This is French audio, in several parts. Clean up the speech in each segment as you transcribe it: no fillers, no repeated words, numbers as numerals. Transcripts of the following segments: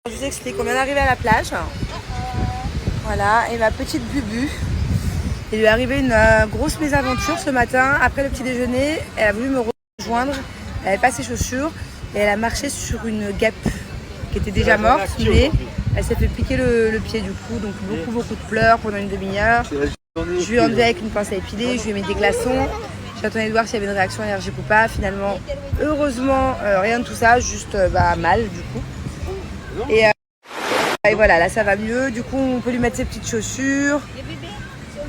Je vous explique, on vient d'arriver à la plage. Voilà, et ma petite Bubu, il lui est arrivé une grosse mésaventure ce matin. Après le petit déjeuner, elle a voulu me rejoindre. Elle n'avait pas ses chaussures et elle a marché sur une guêpe qui était déjà morte, mais elle s'est fait piquer le pied du coup. Donc beaucoup de pleurs pendant une demi-heure. Je lui ai enlevé avec une pince à épiler, je lui ai mis des glaçons. J'attendais de voir s'il y avait une réaction allergique ou pas. Finalement, heureusement, rien de tout ça, juste mal du coup. Et voilà, là ça va mieux. Du coup, on peut lui mettre ses petites chaussures.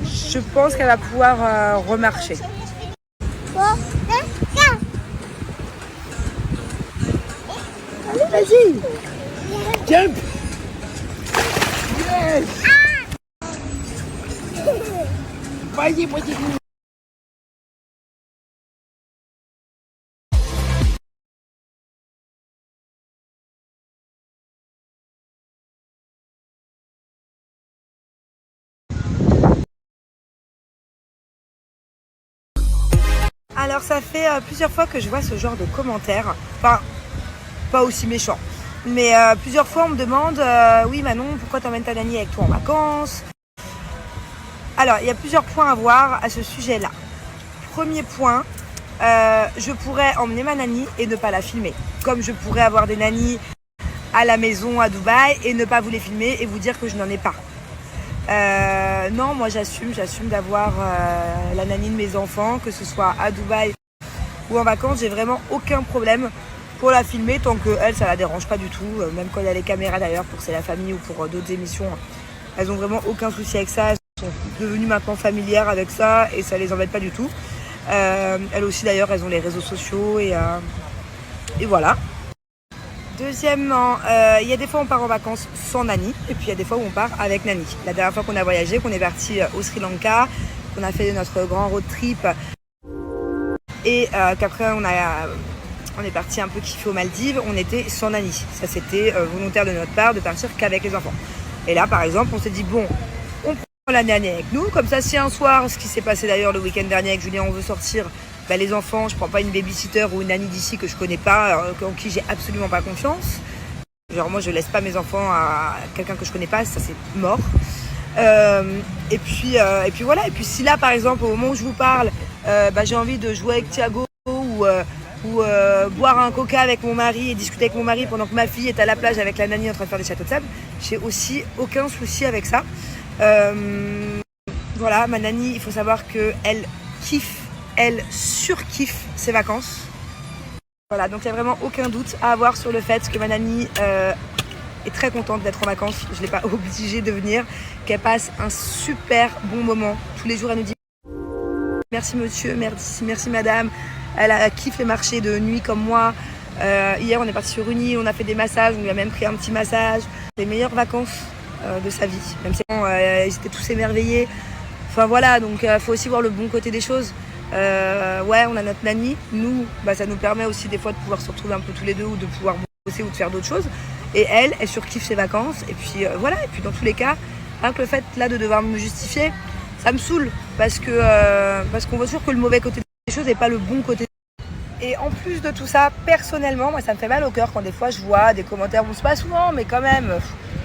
Je pense qu'elle va pouvoir remarcher. Allez, vas-y. Jump. Yes. Vas-y. Alors ça fait plusieurs fois que je vois ce genre de commentaires, enfin pas aussi méchant, mais plusieurs fois on me demande oui Manon, pourquoi t'emmènes ta nanny avec toi en vacances? Alors il y a plusieurs points à voir à ce sujet là. Premier point, je pourrais emmener ma nanny et ne pas la filmer, comme je pourrais avoir des nannies à la maison à Dubaï et ne pas vous les filmer et vous dire que je n'en ai pas. Non, moi j'assume d'avoir la nanny de mes enfants, que ce soit à Dubaï ou en vacances. J'ai vraiment aucun problème pour la filmer tant que elle, ça la dérange pas du tout. Même quand il y a les caméras d'ailleurs pour C'est la famille ou pour d'autres émissions, elles ont vraiment aucun souci avec ça. Elles sont devenues maintenant familières avec ça et ça les embête pas du tout. Elles aussi d'ailleurs, elles ont les réseaux sociaux et voilà. Deuxièmement, il y a des fois on part en vacances sans nanny et puis il y a des fois où on part avec nanny. La dernière fois qu'on a voyagé, qu'on est parti au Sri Lanka, qu'on a fait notre grand road trip et qu'après on est parti un peu kiffer aux Maldives, on était sans nanny. Ça c'était volontaire de notre part de partir qu'avec les enfants. Et là par exemple on s'est dit bon, on prend la nanny avec nous, comme ça si un soir, ce qui s'est passé d'ailleurs le week-end dernier avec Julien, on veut sortir, bah, les enfants, je prends pas une babysitter ou une nanny d'ici que je connais pas, en qui j'ai absolument pas confiance. Genre moi je laisse pas mes enfants à quelqu'un que je connais pas, ça c'est mort. Et puis voilà. Et puis si là par exemple au moment où je vous parle, j'ai envie de jouer avec Thiago ou boire un coca avec mon mari et discuter avec mon mari pendant que ma fille est à la plage avec la nanny en train de faire des châteaux de sable, j'ai aussi aucun souci avec ça. Voilà, ma nanny, il faut savoir qu'elle kiffe, elle surkiffe ses vacances. Voilà, donc il n'y a vraiment aucun doute à avoir sur le fait que ma nanny est très contente d'être en vacances. Je ne l'ai pas obligée de venir, qu'elle passe un super bon moment. Tous les jours, elle nous dit merci monsieur, merci madame. Elle kiffe les marchés de nuit comme moi. Hier, on est parti sur une île, on a fait des massages, on lui a même pris un petit massage. Les meilleures vacances de sa vie. Même si ils étaient tous émerveillés. Enfin voilà, donc il faut aussi voir le bon côté des choses. Ouais, on a notre nanny. Nous, ça nous permet aussi des fois de pouvoir se retrouver un peu tous les deux ou de pouvoir bosser ou de faire d'autres choses. Et elle surkiffe ses vacances. Et puis voilà, et puis dans tous les cas, rien que le fait là de devoir me justifier, ça me saoule parce qu'on voit toujours que le mauvais côté des choses et pas le bon côté. Et en plus de tout ça, personnellement, moi ça me fait mal au cœur quand des fois je vois des commentaires, bon c'est pas souvent, mais quand même,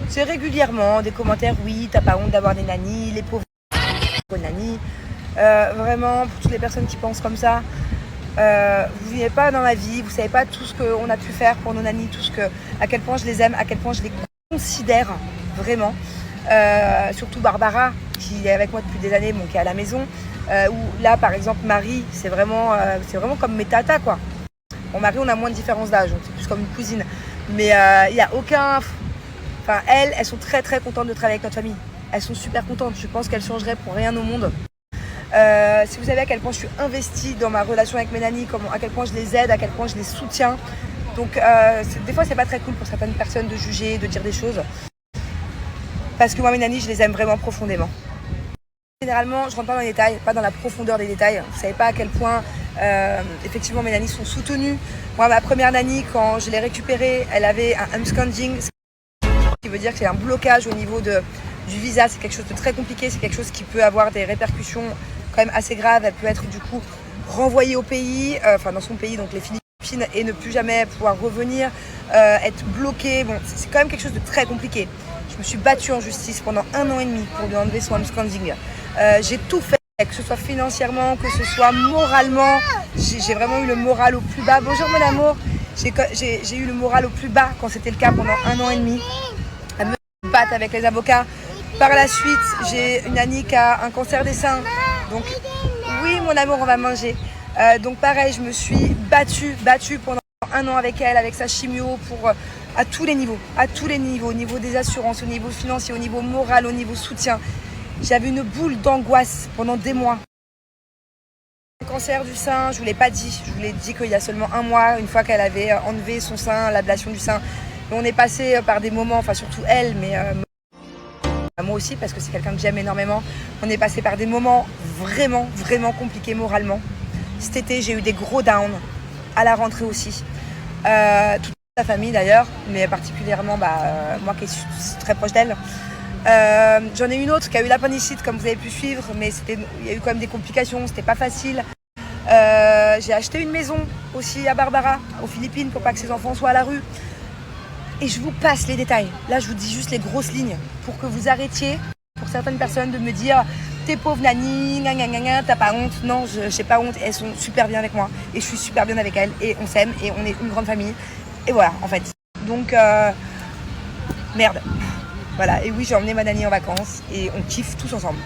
c'est régulièrement des commentaires, oui, t'as pas honte d'avoir des nannies, les pauvres nannies. Vraiment, pour toutes les personnes qui pensent comme ça, vous vivez pas dans ma vie, vous savez pas tout ce qu'on a pu faire pour nos nannies, à quel point je les aime, à quel point je les considère vraiment. Surtout Barbara, qui est avec moi depuis des années, qui est à la maison. Où là, par exemple, Marie, c'est vraiment comme mes tatas, quoi. Bon, Marie, on a moins de différence d'âge, donc c'est plus comme une cousine. Mais il n'y a aucun... Enfin, elles sont très très contentes de travailler avec notre famille. Elles sont super contentes. Je pense qu'elles changeraient pour rien au monde. Si vous savez à quel point je suis investie dans ma relation avec mes nannies, à quel point je les aide, à quel point je les soutiens. Donc, des fois, c'est pas très cool pour certaines personnes de juger, de dire des choses. Parce que moi, mes nannies, je les aime vraiment profondément. Généralement, je rentre pas dans les détails, pas dans la profondeur des détails. Vous savez pas à quel point, effectivement, mes nannies sont soutenues. Moi, ma première nanny, quand je l'ai récupérée, elle avait un hamstring, ce qui veut dire que c'est un blocage au niveau du visa. C'est quelque chose de très compliqué, c'est quelque chose qui peut avoir des répercussions quand même assez graves. Elle peut être du coup renvoyée au pays, dans son pays, donc les Philippines, et ne plus jamais pouvoir revenir. être bloquée. Bon, c'est quand même quelque chose de très compliqué. Je me suis battue en justice pendant 1 an et demi pour lui enlever son hamstring. J'ai tout fait, que ce soit financièrement, que ce soit moralement. J'ai vraiment eu le moral au plus bas. Bonjour mon amour. J'ai eu le moral au plus bas quand c'était le cas pendant 1 an et demi. À me battre avec les avocats. Par la suite, j'ai une Annie qui a un cancer des seins. Donc oui mon amour, on va manger. Donc pareil, je me suis battue pendant 1 an avec elle, avec sa chimio, à tous les niveaux, au niveau des assurances, au niveau financier, au niveau moral, au niveau soutien. J'avais une boule d'angoisse pendant des mois. Le cancer du sein, je vous l'ai pas dit, je vous l'ai dit qu'il y a seulement 1 mois, une fois qu'elle avait enlevé son sein, l'ablation du sein. Et on est passé par des moments, enfin surtout elle, mais moi aussi parce que c'est quelqu'un que j'aime énormément. On est passé par des moments vraiment, vraiment compliqués moralement. Cet été, j'ai eu des gros downs, à la rentrée aussi. Toute la famille d'ailleurs, mais particulièrement moi qui suis très proche d'elle. J'en ai une autre qui a eu l'appendicite comme vous avez pu suivre, mais il y a eu quand même des complications, c'était pas facile. J'ai acheté une maison aussi à Barbara, aux Philippines, pour pas que ses enfants soient à la rue. Et je vous passe les détails. Là, je vous dis juste les grosses lignes pour que vous arrêtiez, pour certaines personnes, de me dire t'es pauvre Nani, t'as pas honte. Non, j'ai pas honte. Elles sont super bien avec moi et je suis super bien avec elles et on s'aime et on est une grande famille. Et voilà, en fait. Donc, merde. Voilà. Et oui, j'ai emmené ma Nani en vacances et on kiffe tous ensemble.